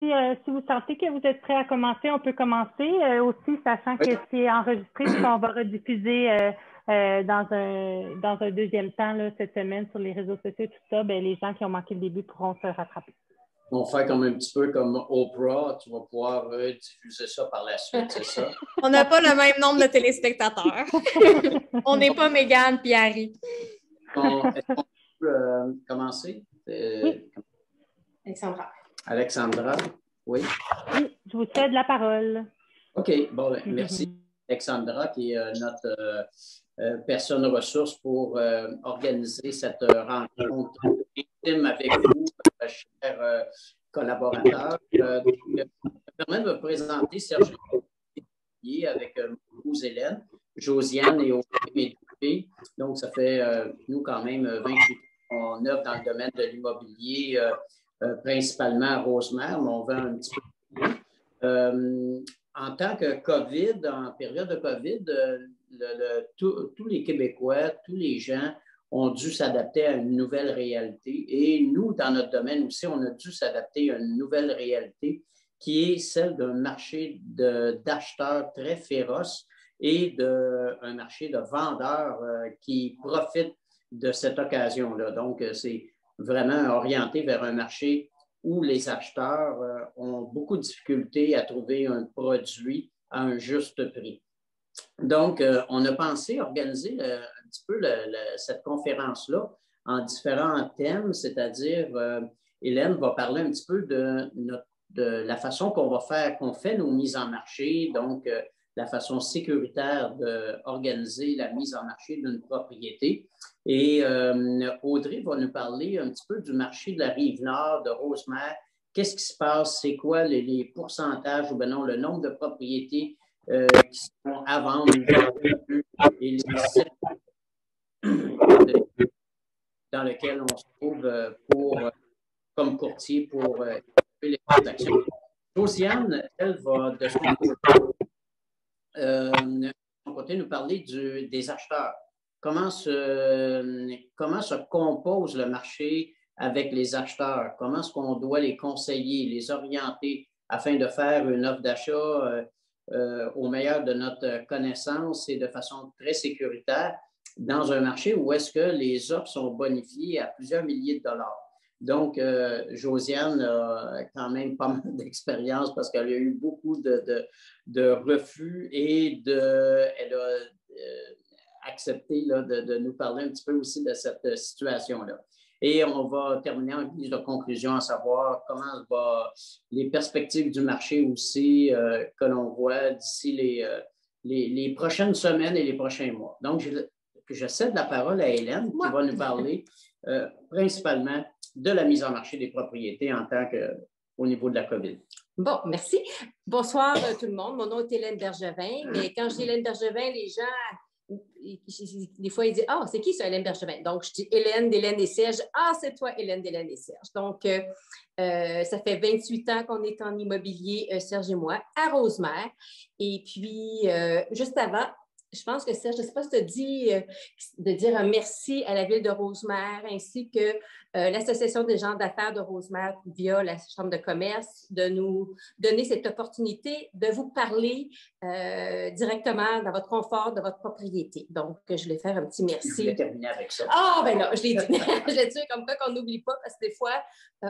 Si vous sentez que vous êtes prêt à commencer, on peut commencer. Aussi, sachant que c'est enregistré, puis qu'on va rediffuser dans un deuxième temps là, cette semaine sur les réseaux sociaux, tout ça, ben, les gens qui ont manqué le début pourront se rattraper. On fait comme un petit peu comme Oprah, tu vas pouvoir diffuser ça par la suite, c'est ça? On n'a pas le même nombre de téléspectateurs. On n'est pas Mégane et Harry. Est-ce qu'on peut commencer? Oui. Alexandra. Alexandra, oui. Oui, je vous cède la parole. OK, bon, merci Alexandra, qui est notre personne ressource pour organiser cette rencontre intime avec vous, chers collaborateurs. Je me permets de me présenter Serge avec mon épouse Hélène, Josiane et Audrey. Donc, ça fait, nous, quand même, 28 ans qu'on œuvre dans le domaine de l'immobilier, principalement à Rosemère, mais on vend un petit peu plus. En tant que COVID, en période de COVID, tous les Québécois, tous les gens ont dû s'adapter à une nouvelle réalité. Et nous, dans notre domaine aussi, on a dû s'adapter à une nouvelle réalité qui est celle d'un marché d'acheteurs très féroce et d'un marché de vendeurs qui profitent de cette occasion-là. Donc, c'est vraiment orienté vers un marché où les acheteurs ont beaucoup de difficultés à trouver un produit à un juste prix. Donc, on a pensé organiser un petit peu cette conférence-là en différents thèmes, c'est-à-dire, Hélène va parler un petit peu de la façon qu'on fait nos mises en marché, donc la façon sécuritaire d'organiser la mise en marché d'une propriété. Et Audrey va nous parler un petit peu du marché de la Rive-Nord, de Rosemère. Qu'est-ce qui se passe? C'est quoi les pourcentages ou bien non, le nombre de propriétés qui sont à vendre et les sites dans lesquels on se trouve comme courtier pour les transactions. Josiane, elle va de son côté nous parler des acheteurs. Comment se compose le marché avec les acheteurs? Comment est-ce qu'on doit les conseiller, les orienter afin de faire une offre d'achat au meilleur de notre connaissance et de façon très sécuritaire dans un marché où est-ce que les offres sont bonifiées à plusieurs milliers de dollars. Donc, Josiane a quand même pas mal d'expérience parce qu'elle a eu beaucoup de refus et elle a accepté là, de nous parler un petit peu aussi de cette situation-là. Et on va terminer en guise de conclusion à savoir comment les perspectives du marché aussi que l'on voit d'ici les prochaines semaines et les prochains mois. Donc, je cède la parole à Hélène qui va nous parler principalement de la mise en marché des propriétés au niveau de la COVID. Bon, merci. Bonsoir tout le monde. Mon nom est Hélène Bergevin, mais quand je dis Hélène Bergevin, les gens, des fois, ils disent « Ah, c'est qui ça, Hélène Bergevin? » Donc, je dis Hélène d'Hélène et Serge. « Ah, c'est toi, Hélène d'Hélène et Serge. » Donc, ça fait 28 ans qu'on est en immobilier, Serge et moi, à Rosemère. Et puis, juste avant, je pense que Serge, je ne sais pas si tu as dit de dire un merci à la Ville de Rosemère ainsi que l'Association des gens d'affaires de Rosemère via la Chambre de commerce de nous donner cette opportunité de vous parler directement dans votre confort de votre propriété. Donc, je vais faire un petit merci. Je vais terminer avec ça. Ah, ben là, je l'ai dit. Je l'ai dit comme ça qu'on n'oublie pas parce que des fois,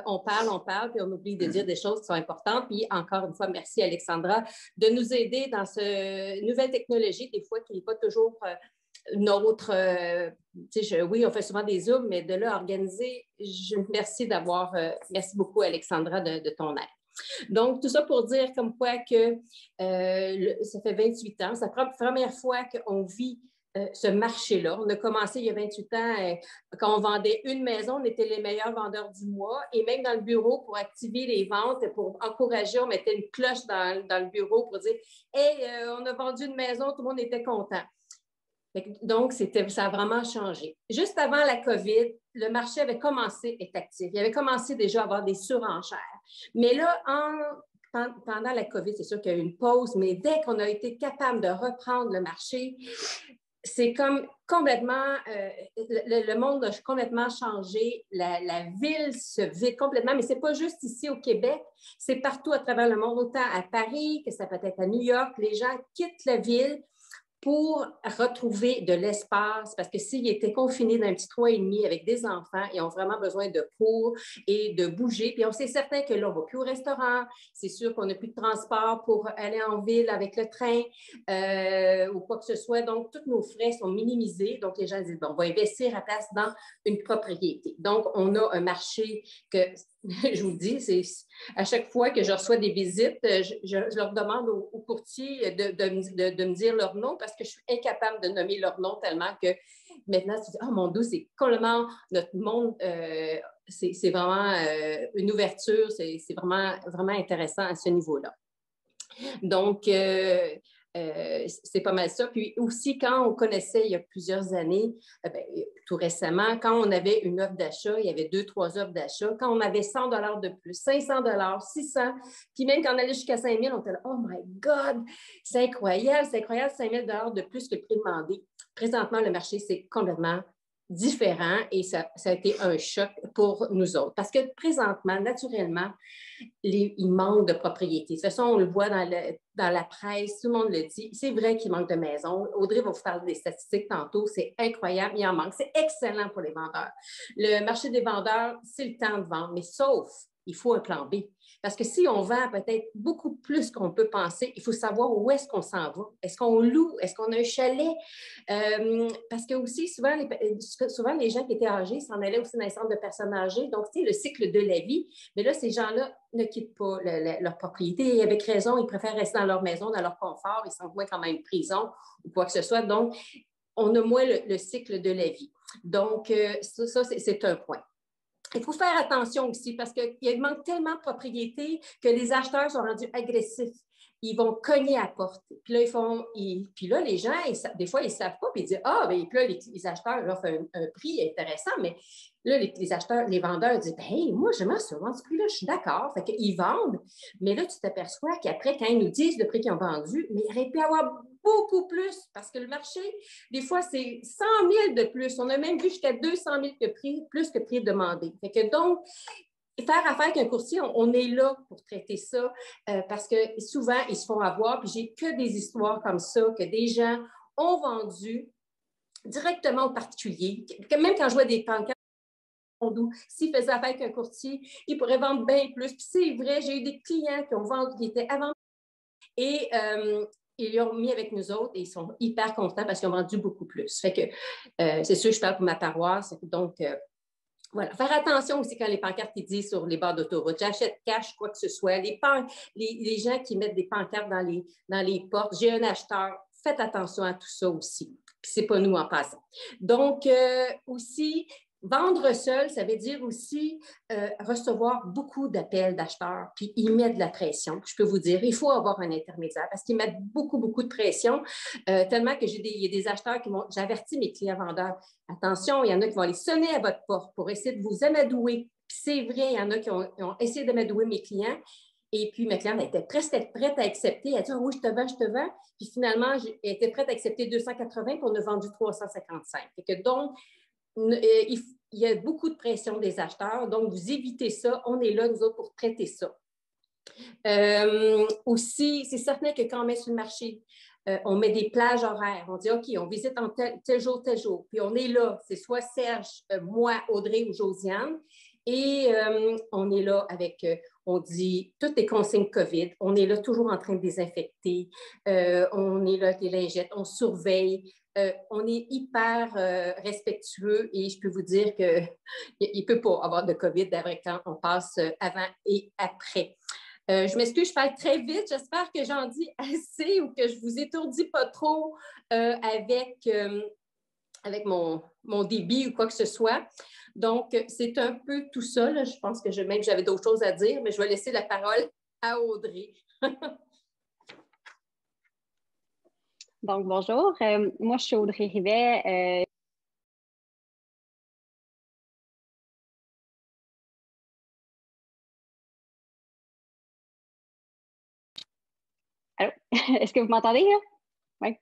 on parle, puis on oublie de dire des choses qui sont importantes. Puis encore une fois, merci Alexandra de nous aider dans cette nouvelle technologie, des fois qui n'est pas toujours notre... oui, on fait souvent des Zooms, mais de là, organiser, merci beaucoup Alexandra de ton aide. Donc, tout ça pour dire comme quoi que ça fait 28 ans, c'est la première fois qu'on vit ce marché-là. On a commencé il y a 28 ans, quand on vendait une maison, on était les meilleurs vendeurs du mois et même dans le bureau pour activer les ventes, pour encourager, on mettait une cloche dans le bureau pour dire « Hey, on a vendu une maison, tout le monde était content. » Donc, ça a vraiment changé. Juste avant la COVID, le marché avait commencé à être actif. Il avait commencé déjà à avoir des surenchères. Mais là, pendant la COVID, c'est sûr qu'il y a eu une pause, mais dès qu'on a été capable de reprendre le marché, c'est comme complètement, le monde a complètement changé, la ville se vide complètement, mais ce n'est pas juste ici au Québec, c'est partout à travers le monde, autant à Paris que ça peut être à New York. Les gens quittent la ville pour retrouver de l'espace, parce que s'ils étaient confinés dans un petit 3,5 avec des enfants, ils ont vraiment besoin de cours et de bouger. Puis on sait certain que là, on ne va plus au restaurant, c'est sûr qu'on n'a plus de transport pour aller en ville avec le train ou quoi que ce soit. Donc, tous nos frais sont minimisés. Donc, les gens disent, bon, on va investir à place dans une propriété. Donc, on a un marché que je vous dis, c'est à chaque fois que je reçois des visites, je leur demande aux courtiers de me dire leur nom parce que je suis incapable de nommer leur nom tellement que maintenant, tu dis, oh mon Dieu, c'est complètement notre monde, c'est vraiment une ouverture, c'est vraiment, vraiment intéressant à ce niveau-là. Donc, c'est pas mal ça. Puis aussi, quand on connaissait il y a plusieurs années, tout récemment, quand on avait une offre d'achat, il y avait 2, 3 offres d'achat. Quand on avait 100 $ de plus, 500 $, 600, puis même quand on allait jusqu'à 5 000, on était là, oh my God, c'est incroyable, 5 000 $ de plus que le prix demandé. Présentement, le marché, c'est complètement différent et ça a été un choc pour nous autres. Parce que présentement, naturellement, il manque de propriétés. De toute façon, on le voit dans la presse, tout le monde le dit. C'est vrai qu'il manque de maisons. Audrey va vous parler des statistiques tantôt. C'est incroyable, il en manque. C'est excellent pour les vendeurs. Le marché des vendeurs, c'est le temps de vendre, mais sauf, il faut un plan B. Parce que si on vend peut-être beaucoup plus qu'on peut penser, il faut savoir où est-ce qu'on s'en va. Est-ce qu'on loue? Est-ce qu'on a un chalet? Parce que aussi, souvent, les gens qui étaient âgés s'en allaient aussi dans les centres de personnes âgées. Donc, c'est le cycle de la vie. Mais là, ces gens-là ne quittent pas leur propriété. Et avec raison, ils préfèrent rester dans leur maison, dans leur confort. Ils sentent moins quand même prison ou quoi que ce soit. Donc, on a moins le cycle de la vie. Donc, ça c'est un point. Il faut faire attention aussi parce qu'il manque tellement de propriétés que les acheteurs sont rendus agressifs. Ils vont cogner à la porte. Puis là, les gens, des fois, ils ne savent pas, puis ils disent, ah, bien, puis là, les acheteurs offrent un prix intéressant, mais là, les acheteurs, les vendeurs disent, ben, hey, moi, j'aimerais ça vendre ce prix-là, je suis d'accord. Fait qu'ils vendent, mais là, tu t'aperçois qu'après, quand ils nous disent le prix qu'ils ont vendu, mais il aurait pu avoir beaucoup plus parce que le marché, des fois, c'est 100 000 de plus. On a même vu jusqu'à 200 000 plus que prix demandé. Fait que donc, faire affaire avec un courtier, on est là pour traiter ça parce que souvent, ils se font avoir. Puis j'ai que des histoires comme ça que des gens ont vendu directement aux particuliers. Même quand je vois des pancartes, s'ils faisaient affaire avec un courtier, ils pourraient vendre bien plus. Puis c'est vrai, j'ai eu des clients qui ont vendu, qui étaient avant et ils l'ont mis avec nous autres et ils sont hyper contents parce qu'ils ont vendu beaucoup plus. Fait que c'est sûr, je parle pour ma paroisse. Donc, voilà. Faire attention aussi quand les pancartes qui disent sur les bords d'autoroute, j'achète cash, quoi que ce soit. Les gens qui mettent des pancartes dans les portes, j'ai un acheteur, faites attention à tout ça aussi. Puis c'est pas nous en passant. Donc, aussi, vendre seul, ça veut dire aussi recevoir beaucoup d'appels d'acheteurs, puis ils mettent de la pression. Je peux vous dire, il faut avoir un intermédiaire parce qu'ils mettent beaucoup, beaucoup de pression, tellement que il y a des acheteurs qui vont, j'avertis mes clients vendeurs, attention, il y en a qui vont aller sonner à votre porte pour essayer de vous amadouer. Puis c'est vrai, il y en a qui ont essayé d'amadouer mes clients. Et puis, ma cliente était presque prête à accepter. Elle a dit, oh, oui, je te vends, je te vends. Puis finalement, elle était prête à accepter 280 puis on a vendu 355. Fait que donc, il y a beaucoup de pression des acheteurs, donc vous évitez ça. On est là, nous autres, pour traiter ça. Aussi, c'est certain que quand on met sur le marché, on met des plages horaires. On dit, OK, on visite en tel jour, tel jour. Puis on est là, c'est soit Serge, moi, Audrey ou Josiane. Et on est là avec, on dit, toutes les consignes COVID. On est là toujours en train de désinfecter. On est là avec les lingettes. On surveille. On est hyper respectueux et je peux vous dire qu'il ne peut pas avoir de COVID quand on passe avant et après. Je m'excuse, je parle très vite. J'espère que j'en dis assez ou que je ne vous étourdis pas trop avec mon débit ou quoi que ce soit. Donc, c'est un peu tout ça. Là. Je pense que même j'avais d'autres choses à dire, mais je vais laisser la parole à Audrey. Donc, bonjour. Moi, je suis Audrey Rivet. Allô? Est-ce que vous m'entendez? Oui.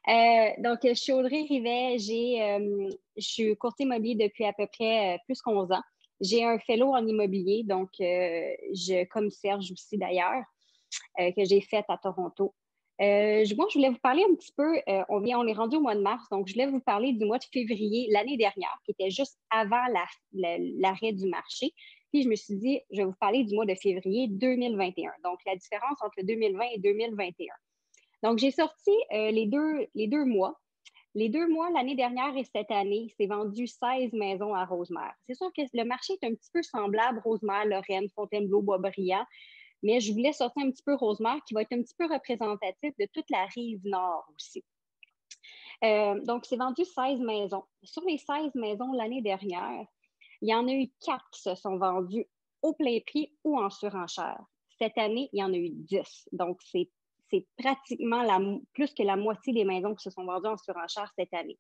Donc, je suis Audrey Rivet. Je suis courtier immobilier depuis à peu près plus qu'11 ans. J'ai un fellow en immobilier, donc comme Serge aussi d'ailleurs, que j'ai fait à Toronto. Moi, je voulais vous parler un petit peu, on est rendu au mois de mars, donc je voulais vous parler du mois de février l'année dernière, qui était juste avant l'arrêt du marché. Puis je me suis dit, je vais vous parler du mois de février 2021, donc la différence entre 2020 et 2021. Donc, j'ai sorti les deux mois. Les 2 mois, l'année dernière et cette année, c'est vendu 16 maisons à Rosemère. C'est sûr que le marché est un petit peu semblable, Rosemère, Lorraine, Fontainebleau, Boisbriand, mais je voulais sortir un petit peu Rosemère qui va être un petit peu représentatif de toute la rive nord aussi. Donc, c'est vendu 16 maisons. Sur les 16 maisons l'année dernière, il y en a eu 4 qui se sont vendues au plein prix ou en surenchère. Cette année, il y en a eu 10. Donc, c'est pratiquement plus que la moitié des maisons qui se sont vendues en surenchère cette année.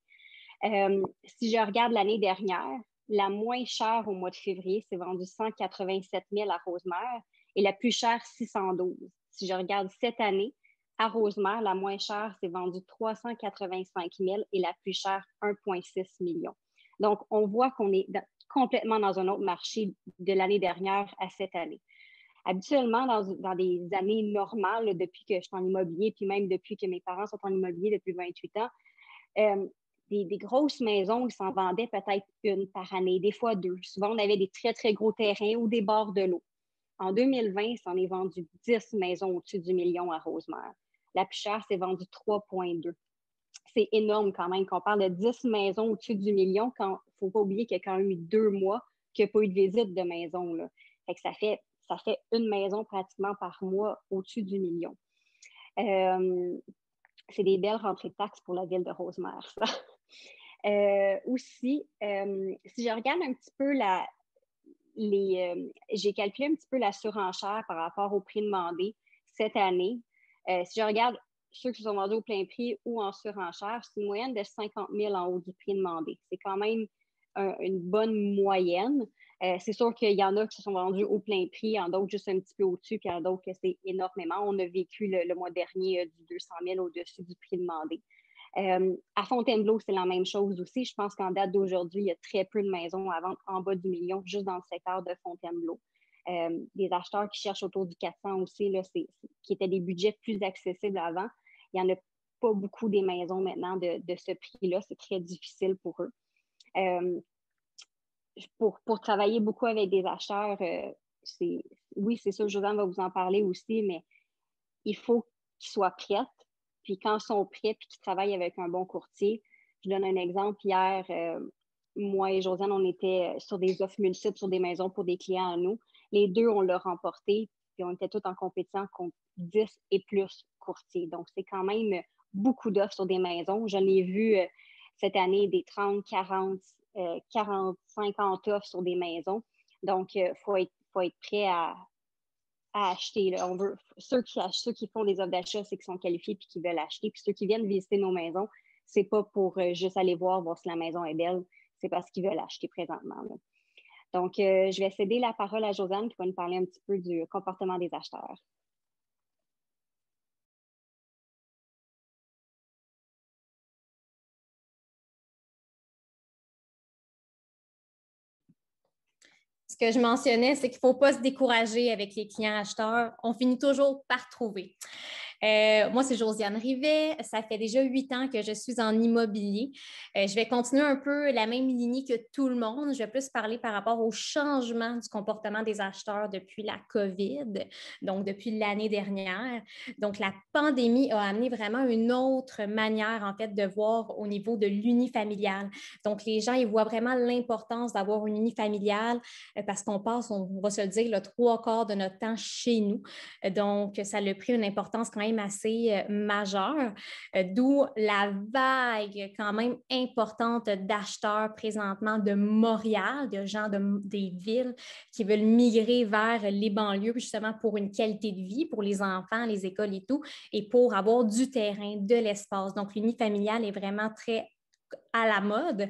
Si je regarde l'année dernière, la moins chère au mois de février, c'est vendu 187 000 à Rosemère et la plus chère, 612. Si je regarde cette année, à Rosemère, la moins chère, c'est vendu 385 000 et la plus chère, 1,6 million. Donc, on voit qu'on est complètement dans un autre marché de l'année dernière à cette année. Habituellement, dans des années normales, depuis que je suis en immobilier, puis même depuis que mes parents sont en immobilier depuis 28 ans, des grosses maisons, ils s'en vendaient peut-être une par année, des fois 2. Souvent, on avait des très, très gros terrains ou des bords de l'eau. En 2020, il s'en est vendu 10 maisons au-dessus du million à Rosemère. La plus chère, c'est vendu 3,2. C'est énorme quand même qu'on parle de 10 maisons au-dessus du million. Il ne faut pas oublier qu'il y a quand même eu 2 mois qu'il n'y a pas eu de visite de maison, là. Fait que ça fait une maison pratiquement par mois au-dessus du million. C'est des belles rentrées de taxes pour la ville de Rosemère, ça. Aussi, si je regarde un petit peu j'ai calculé un petit peu la surenchère par rapport au prix demandé cette année. Si je regarde ceux qui sont vendus au plein prix ou en surenchère, c'est une moyenne de 50 000 en haut du prix demandé. C'est quand même une bonne moyenne. C'est sûr qu'il y en a qui se sont vendus au plein prix, il y en a d'autres juste un petit peu au-dessus, puis il y en a d'autres que c'est énormément. On a vécu le mois dernier du 200 000 au-dessus du prix demandé. À Fontainebleau, c'est la même chose aussi. Je pense qu'en date d'aujourd'hui, il y a très peu de maisons à vendre en bas du million, juste dans le secteur de Fontainebleau. Des acheteurs qui cherchent autour du 400 aussi, là, qui étaient des budgets plus accessibles avant. Il n'y en a pas beaucoup des maisons maintenant de ce prix-là. C'est très difficile pour eux. Pour travailler beaucoup avec des acheteurs, oui, c'est sûr, Josiane va vous en parler aussi, mais il faut qu'ils soient prêts. Puis quand ils sont prêts et qu'ils travaillent avec un bon courtier, je donne un exemple. Hier, moi et Josiane, on était sur des offres multiples sur des maisons pour des clients à nous. Les deux, on l'a remporté, puis on était tous en compétition contre 10 et plus courtiers. Donc, c'est quand même beaucoup d'offres sur des maisons. J'en ai vu cette année des 30, 40, 40, 50 offres sur des maisons. Donc, il faut être prêt à acheter. Là. Ceux qui font des offres d'achat, c'est qu'ils sont qualifiés et qui veulent acheter. Puis ceux qui viennent visiter nos maisons, c'est pas pour juste aller voir si la maison est belle, c'est parce qu'ils veulent acheter présentement. Là. Donc, je vais céder la parole à Josiane qui va nous parler un petit peu du comportement des acheteurs. Ce que je mentionnais, c'est qu'il ne faut pas se décourager avec les clients acheteurs. On finit toujours par trouver. Moi, c'est Josiane Rivet. Ça fait déjà 8 ans que je suis en immobilier. Je vais continuer un peu la même lignée que tout le monde. Je vais plus parler par rapport au changement du comportement des acheteurs depuis la COVID, donc depuis l'année dernière. Donc, la pandémie a amené vraiment une autre manière, en fait, de voir au niveau de l'unifamilial. Donc, les gens, ils voient vraiment l'importance d'avoir une unifamiliale parce qu'on passe, on va se le dire, le 3/4 de notre temps chez nous. Donc, ça a pris une importance quand même assez majeure, d'où la vague quand même importante d'acheteurs présentement de Montréal, de gens des villes qui veulent migrer vers les banlieues justement pour une qualité de vie pour les enfants, les écoles et tout, et pour avoir du terrain, de l'espace. Donc, l'unifamilial est vraiment très à la mode.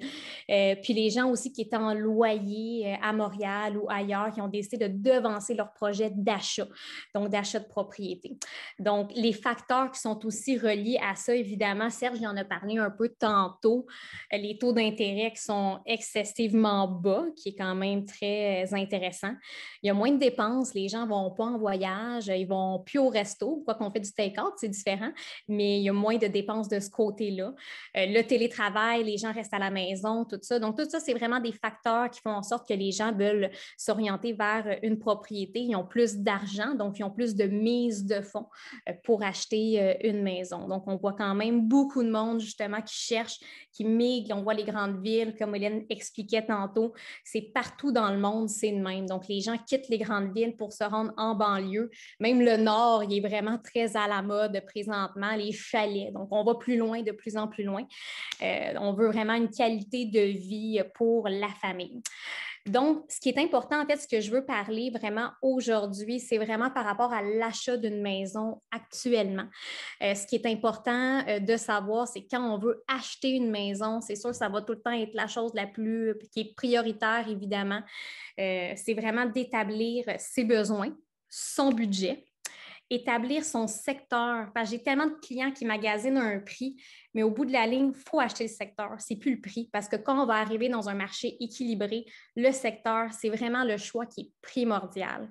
Puis les gens aussi qui étaient en loyer à Montréal ou ailleurs, qui ont décidé de devancer leur projet d'achat, donc d'achat de propriété. Donc, les facteurs qui sont aussi reliés à ça, évidemment, Serge en a parlé un peu tantôt, les taux d'intérêt qui sont excessivement bas, qui est quand même très intéressant. Il y a moins de dépenses, les gens ne vont pas en voyage, ils ne vont plus au resto, quoi qu'on fait du take-out, c'est différent, mais il y a moins de dépenses de ce côté-là. Le télétravail, les gens restent à la maison, tout ça. Donc, tout ça, c'est vraiment des facteurs qui font en sorte que les gens veulent s'orienter vers une propriété. Ils ont plus d'argent, donc ils ont plus de mise de fonds pour acheter une maison. Donc, on voit quand même beaucoup de monde, justement, qui cherche, qui migre. On voit les grandes villes, comme Hélène expliquait tantôt, c'est partout dans le monde, c'est le même. Donc, les gens quittent les grandes villes pour se rendre en banlieue. Même le Nord, il est vraiment très à la mode présentement, les chalets. Donc, on va plus loin, de plus en plus loin. On veut vraiment une qualité de vie pour la famille. Donc, ce qui est important, en fait, ce que je veux parler vraiment aujourd'hui, c'est vraiment par rapport à l'achat d'une maison actuellement. Ce qui est important de savoir, c'est quand on veut acheter une maison, c'est sûr que ça va tout le temps être la chose qui est prioritaire, évidemment. C'est vraiment d'établir ses besoins, son budget, établir son secteur. Parce que j'ai tellement de clients qui magasinent un prix, mais au bout de la ligne, il faut acheter le secteur. Ce n'est plus le prix parce que quand on va arriver dans un marché équilibré, le secteur, c'est vraiment le choix qui est primordial.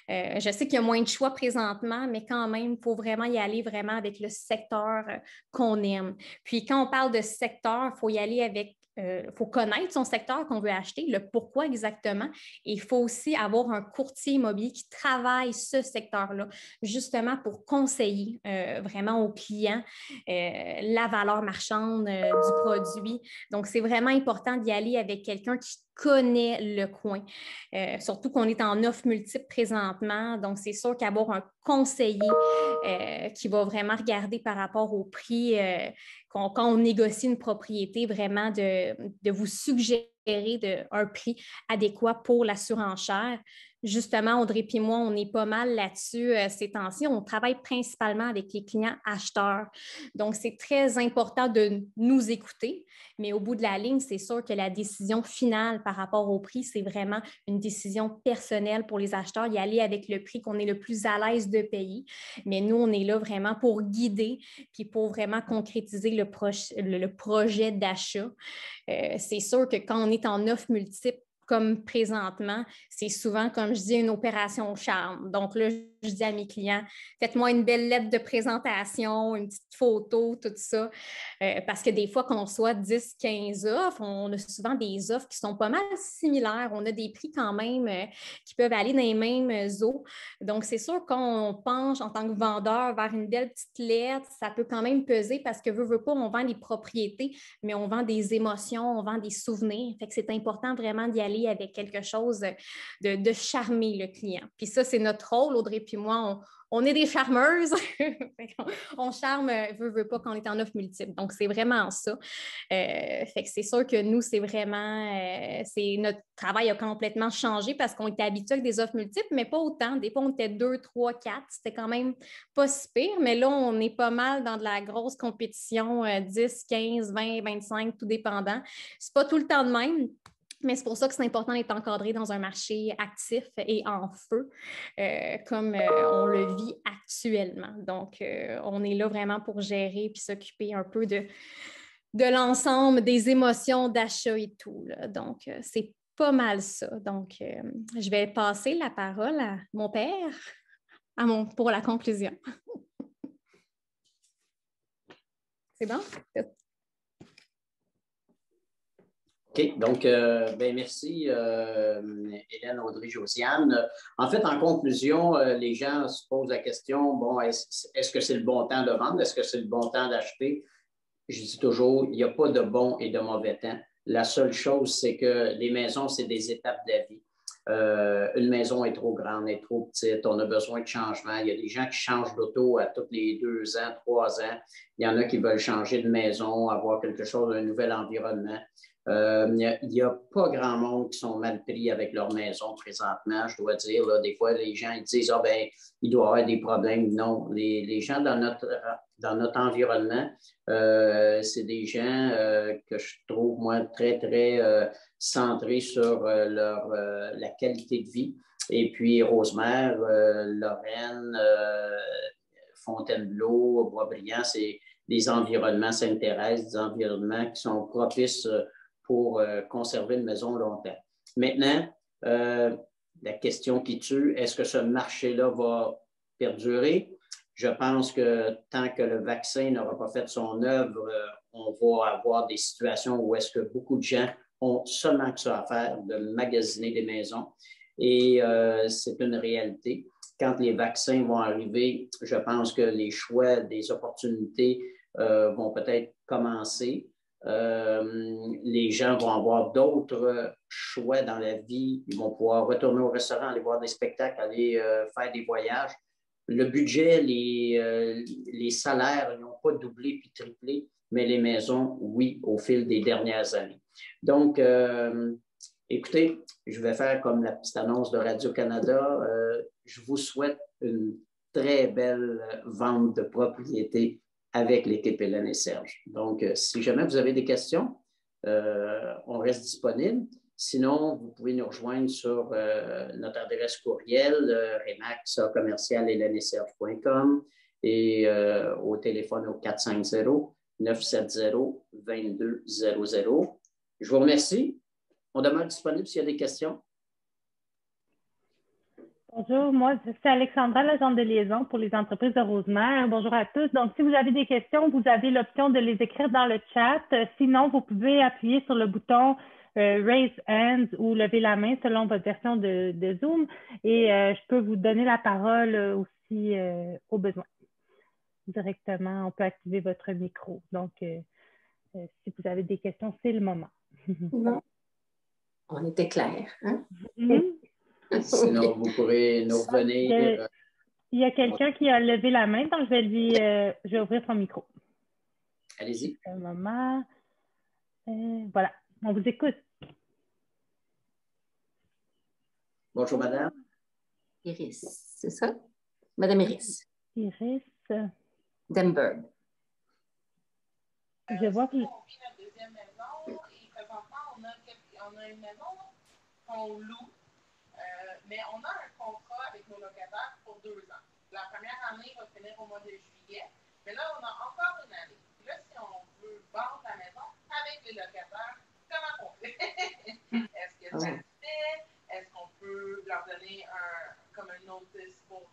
Je sais qu'il y a moins de choix présentement, mais quand même, il faut vraiment y aller vraiment avec le secteur qu'on aime. Puis quand on parle de secteur, il faut y aller avec faut connaître son secteur qu'on veut acheter, le pourquoi exactement. Et il faut aussi avoir un courtier immobilier qui travaille ce secteur-là, justement pour conseiller vraiment aux clients la valeur marchande du produit. Donc, c'est vraiment important d'y aller avec quelqu'un qui connaît le coin. Surtout qu'on est en offre multiple présentement. Donc, c'est sûr qu'avoir un conseiller qui va vraiment regarder par rapport au prix quand on négocie une propriété, vraiment de vous suggérer un prix adéquat pour la surenchère. Justement, Audrey et moi, on est pas mal là-dessus ces temps-ci. On travaille principalement avec les clients acheteurs. Donc, c'est très important de nous écouter, mais au bout de la ligne, c'est sûr que la décision finale par rapport au prix, c'est vraiment une décision personnelle pour les acheteurs, y aller avec le prix qu'on est le plus à l'aise de payer. Mais nous, on est là vraiment pour guider puis pour vraiment concrétiser le projet d'achat. C'est sûr que quand on est en offre multiple, comme présentement, c'est souvent, comme je dis, une opération charme. Donc là, je dis à mes clients, faites-moi une belle lettre de présentation, une petite photo, tout ça. Parce que des fois, qu'on reçoit 10, 15 offres, on a souvent des offres qui sont pas mal similaires. On a des prix quand même qui peuvent aller dans les mêmes eaux. Donc, c'est sûr qu'on penche en tant que vendeur vers une belle petite lettre, ça peut quand même peser parce que veut pas, on vend des propriétés, mais on vend des émotions, on vend des souvenirs. Fait que c'est important vraiment d'y aller avec quelque chose de charmer le client. Puis ça, c'est notre rôle, Audrey puis moi, on est des charmeuses. On charme, veut pas, quand on est en offre multiple. Donc, c'est vraiment ça. Fait que c'est sûr que nous, c'est vraiment, notre travail a complètement changé parce qu'on était habitué avec des offres multiples, mais pas autant. Des fois, on était 2, 3, 4. C'était quand même pas si pire, mais là, on est pas mal dans de la grosse compétition, 10, 15, 20, 25, tout dépendant. C'est pas tout le temps de même. Mais c'est pour ça que c'est important d'être encadré dans un marché actif et en feu, comme on le vit actuellement. Donc, on est là vraiment pour gérer puis s'occuper un peu de l'ensemble des émotions d'achat et tout, là. Donc, c'est pas mal ça. Donc, je vais passer la parole à mon père pour la conclusion. C'est bon? OK. Donc, merci, Hélène, Audrey, Josiane. En fait, en conclusion, les gens se posent la question, bon, est-ce que c'est le bon temps de vendre? Est-ce que c'est le bon temps d'acheter? Je dis toujours, il n'y a pas de bon et de mauvais temps. La seule chose, c'est que les maisons, c'est des étapes de la vie. Une maison est trop grande, est trop petite, on a besoin de changement. Il y a des gens qui changent d'auto à tous les 2 ans, 3 ans. Il y en a qui veulent changer de maison, avoir quelque chose, un nouvel environnement. Il n'y a pas grand monde qui sont mal pris avec leur maison présentement, je dois dire. Là, des fois, les gens ils disent « Ah ben, il doit y avoir des problèmes. » Non, les gens dans notre environnement, c'est des gens que je trouve, moi, très, très centrés sur la qualité de vie. Et puis, Rosemère, Lorraine, Fontainebleau, Boisbriand, c'est des environnements Sainte-Thérèse, des environnements qui sont propices pour conserver une maison longtemps. Maintenant, la question qui tue, est-ce que ce marché-là va perdurer? Je pense que tant que le vaccin n'aura pas fait son œuvre, on va avoir des situations où est-ce que beaucoup de gens ont seulement que ça à faire, de magasiner des maisons. Et c'est une réalité. Quand les vaccins vont arriver, je pense que les choix des opportunités vont peut-être commencer. Les gens vont avoir d'autres choix dans la vie. Ils vont pouvoir retourner au restaurant, aller voir des spectacles, aller faire des voyages. Le budget, les salaires n'ont pas doublé puis triplé, mais les maisons, oui, au fil des dernières années. Donc, écoutez, je vais faire comme la petite annonce de Radio-Canada. Je vous souhaite une très belle vente de propriété avec l'équipe Hélène et Serge. Donc, si jamais vous avez des questions, on reste disponible. Sinon, vous pouvez nous rejoindre sur notre adresse courriel, remax@heleneserge.com et au téléphone au 450-970-2200. Je vous remercie. On demeure disponible s'il y a des questions. Bonjour, moi, c'est Alexandra, l'agente de liaison pour les entreprises de Rosemère. Bonjour à tous. Donc, si vous avez des questions, vous avez l'option de les écrire dans le chat. Sinon, vous pouvez appuyer sur le bouton Raise Hands ou lever la main selon votre version de Zoom. Et je peux vous donner la parole aussi au besoin. Directement, on peut activer votre micro. Donc, si vous avez des questions, c'est le moment. On était clair. Hein? Sinon, vous pourrez nous revenir. Il y a quelqu'un qui a levé la main, donc je vais ouvrir son micro. Allez-y. Un moment. Voilà, on vous écoute. Bonjour, madame. Iris, c'est ça? Madame Iris. Iris. Denberg. Je vois que... On vit la deuxième maison et présentement, on a une maison qu'on loue, mais on a un contrat avec nos locataires pour 2 ans. La première année va finir au mois de juillet, mais là, on a encore une année. Puis là, si on veut vendre la maison avec les locataires, comment on fait? Est-ce que ça se fait? Est-ce qu'on peut leur donner comme un notice pour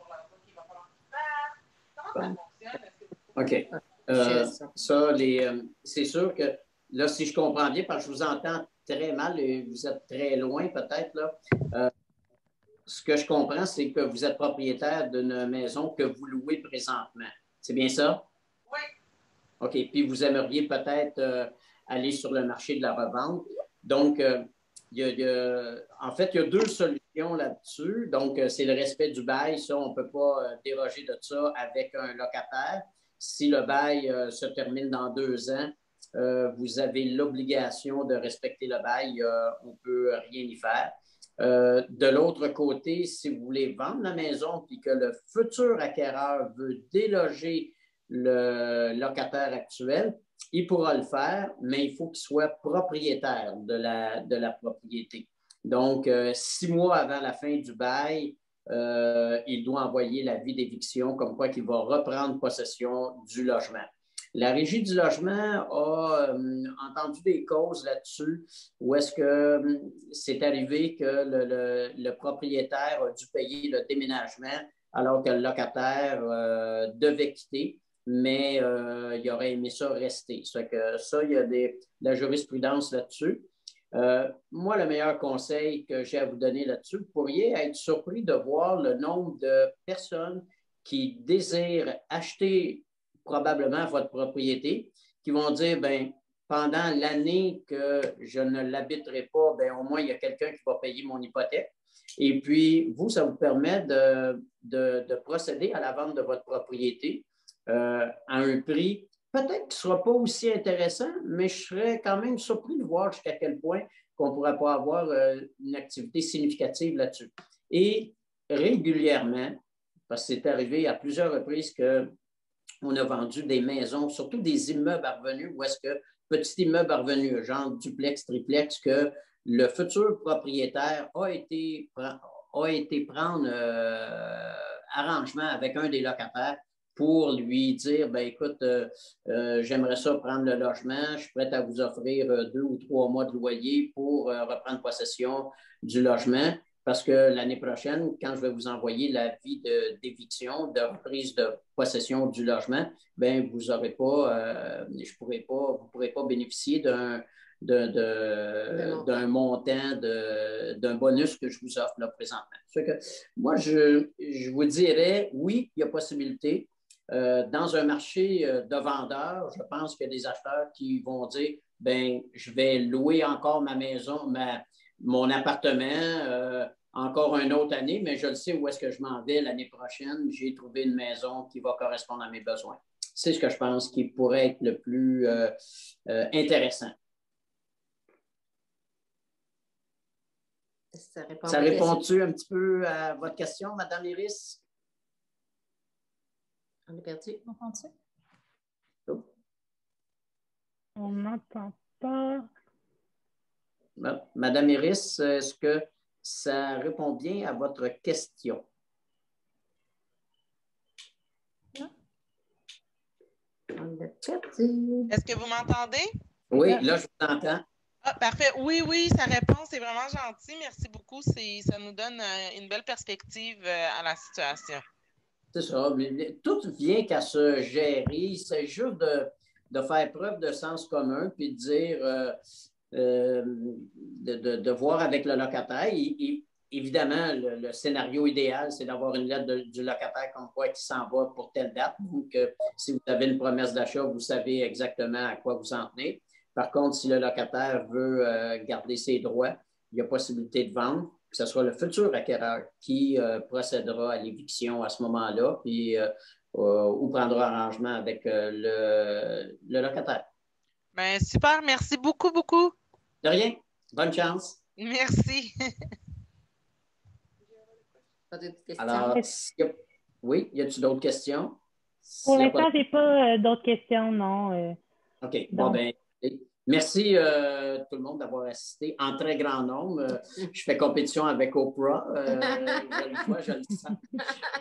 l'emploi qu'il va falloir qu'ils fassent? Comment ça fonctionne? Est-ce que OK. C'est sûr que là, si je comprends bien, parce que je vous entends très mal et vous êtes très loin peut-être, là. Ce que je comprends, c'est que vous êtes propriétaire d'une maison que vous louez présentement. C'est bien ça? Oui. OK. Puis vous aimeriez peut-être aller sur le marché de la revente. Donc, en fait, il y a 2 solutions là-dessus. Donc, c'est le respect du bail. Ça, on ne peut pas déroger de ça avec un locataire. Si le bail se termine dans 2 ans, vous avez l'obligation de respecter le bail. On ne peut rien y faire. De l'autre côté, si vous voulez vendre la maison et que le futur acquéreur veut déloger le locataire actuel, il pourra le faire, mais il faut qu'il soit propriétaire de la propriété. Donc, 6 mois avant la fin du bail, il doit envoyer l'avis d'éviction comme quoi qu'il va reprendre possession du logement. La Régie du logement a entendu des causes là-dessus où est-ce que c'est arrivé que le propriétaire a dû payer le déménagement alors que le locataire devait quitter, mais il aurait aimé ça rester. Ça, il y a de la jurisprudence là-dessus. Moi, le meilleur conseil que j'ai à vous donner là-dessus, vous pourriez être surpris de voir le nombre de personnes qui désirent acheter probablement votre propriété, qui vont dire, bien, pendant l'année que je ne l'habiterai pas, bien, au moins, il y a quelqu'un qui va payer mon hypothèque. Et puis, vous, ça vous permet de procéder à la vente de votre propriété à un prix peut-être qu'il ne sera pas aussi intéressant, mais je serais quand même surpris de voir jusqu'à quel point qu'on ne pourrait pas avoir une activité significative là-dessus. Et régulièrement, parce que c'est arrivé à plusieurs reprises qu'on a vendu des maisons, surtout des immeubles à revenus, où est-ce que petit immeuble à revenus, genre duplex, triplex, que le futur propriétaire a été prendre arrangement avec un des locataires pour lui dire, ben écoute, j'aimerais ça prendre le logement, je suis prêt à vous offrir 2 ou 3 mois de loyer pour reprendre possession du logement, parce que l'année prochaine, quand je vais vous envoyer l'avis d'éviction, de reprise de possession du logement, ben vous n'aurez pas, vous ne pourrez pas bénéficier d'un montant, d'un bonus que je vous offre là présentement. Que moi, je vous dirais, oui, il y a possibilité. Dans un marché de vendeurs, je pense qu'il y a des acheteurs qui vont dire, ben, je vais louer encore ma maison, mon appartement, encore une autre année, mais je le sais où est-ce que je m'en vais l'année prochaine. J'ai trouvé une maison qui va correspondre à mes besoins. C'est ce que je pense qui pourrait être le plus intéressant. Ça répond-tu un petit peu à votre question, Mme Iris? On est perdu. On entend-tu? Oh. On n'entend pas. Madame Iris, est-ce que ça répond bien à votre question? Non. On est perdu. Est-ce que vous m'entendez? Oui, là, je vous entends. Ah, parfait. Oui, sa réponse est vraiment gentille. Merci beaucoup. Ça nous donne une belle perspective à la situation. C'est ça. Tout vient qu'à se gérer. C'est juste de faire preuve de sens commun puis de dire, de voir avec le locataire. Évidemment, le scénario idéal, c'est d'avoir une lettre du locataire comme quoi qui s'en va pour telle date. Donc, si vous avez une promesse d'achat, vous savez exactement à quoi vous en tenez. Par contre, si le locataire veut garder ses droits, il y a possibilité de vendre. Que ce soit le futur acquéreur qui procédera à l'éviction à ce moment-là, puis ou prendra arrangement avec le locataire. Ben, super, merci beaucoup, beaucoup. De rien. Bonne chance. Merci. Alors, oui, y a-t-il d'autres questions? Pour l'instant, je n'ai pas d'autres questions, non. OK. Bon, ben, merci tout le monde d'avoir assisté en très grand nombre. Je fais compétition avec Oprah. Je le sens.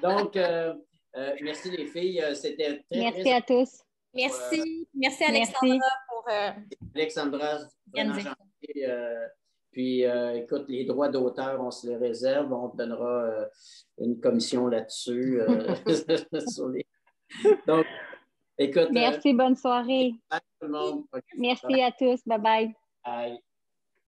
Donc, merci les filles. C'était très, merci à tous. Merci. Merci Alexandra pour Alexandra, vraiment gentille. Puis, écoute, les droits d'auteur, on se les réserve. On te donnera une commission là-dessus. Donc, écoute. Merci, bonne soirée. Bye tout le monde. Merci à tous. Bye-bye. Bye.